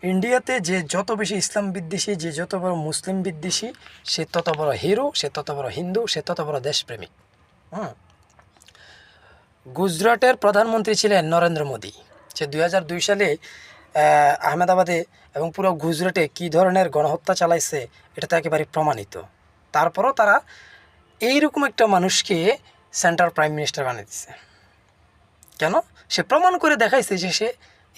ইন্ডিয়াতে যে যত বেশি ইসলাম বিদ্বেষী, যে যত বড় মুসলিম বিদ্বেষী, সে তত বড় হিরো, সে তত বড় হিন্দু, সে তত বড় দেশপ্রেমিক। হুম। গুজরাটের প্রধানমন্ত্রী ছিলেন নরেন্দ্র মোদী। সে 2002 সালে আহমেদাবাদে এবং পুরো গুজরাটে কী ধরনের গণহত্যা চালাইছে এটা তো একেবারে প্রমাণিত। তারপরও তারা এইরকম একটা মানুষকে সেন্ট্রাল প্রাইম মিনিস্টার বানিয়ে দিচ্ছে। কেন? সে প্রমাণ করে দেখাইছে যে সে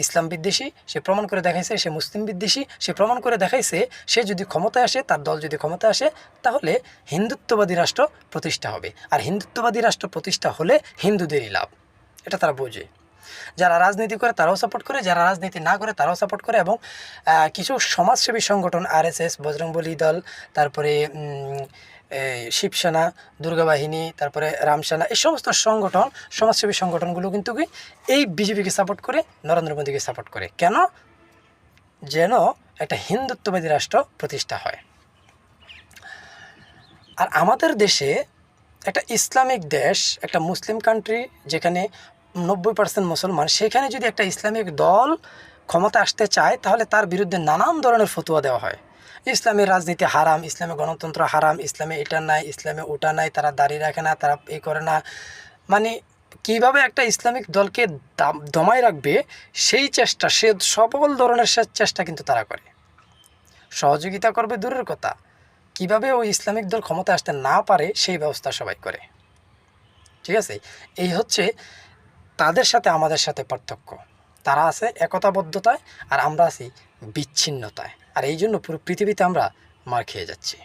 ইসলাম বিদ্বেষী, সে প্রমাণ করে দেখাইছে সে মুসলিম বিদ্বেষী, সে প্রমাণ করে দেখাইছে সে যদি ক্ষমতায় আসে, তার দল যদি ক্ষমতায় আসে, তাহলে হিন্দুত্ববাদী রাষ্ট্র প্রতিষ্ঠা হবে। আর হিন্দুত্ববাদী রাষ্ট্র প্রতিষ্ঠা হলে হিন্দুদেরই লাভ, এটা তারা বোঝে। যারা রাজনীতি করে তারাও সাপোর্ট করে, যারা রাজনীতি না করে তারাও সাপোর্ট করে। এবং কিছু সমাজসেবী সংগঠন, আরএসএস, বজরংবলী দল, তারপরে শিবসেনা, দুর্গা বাহিনী, তারপরে রামসেনা, এই সমস্ত সংগঠন, সমাজসেবী সংগঠনগুলো কিন্তু কি এই বিজেপিকে সাপোর্ট করে, নরেন্দ্র মোদীকে সাপোর্ট করে। কেন? যেন একটা হিন্দুত্ববাদী রাষ্ট্র প্রতিষ্ঠা হয়। আর আমাদের দেশে একটা ইসলামিক দেশ, একটা মুসলিম কান্ট্রি, যেখানে 90% মুসলমান, সেখানে যদি একটা ইসলামিক দল ক্ষমতা আসতে চায়, তাহলে তার বিরুদ্ধে নানান ধরনের ফতোয়া দেওয়া হয়। ইসলামের রাজনীতি হারাম, ইসলামে গণতন্ত্র হারাম, ইসলামে এটা নাই, ইসলামে ওটা নাই, তারা দাঁড়িয়ে রাখে না, তারা এই করে না। মানে কীভাবে একটা ইসলামিক দলকে দমায় রাখবে সেই চেষ্টা, সে সকল ধরনের চেষ্টা কিন্তু তারা করে। সহযোগিতা করবে দূরের কথা, কিভাবে ওই ইসলামিক দল ক্ষমতা আসতে না পারে সেই ব্যবস্থা সবাই করে। ঠিক আছে? এই হচ্ছে তাদের সাথে আমাদের সাথে পার্থক্য। তারা আছে একতাবদ্ধতায়, আর আমরা আছি বিচ্ছিন্নতায়। আর এই জন্য পুরো পৃথিবীতে আমরা মার খেয়ে যাচ্ছি।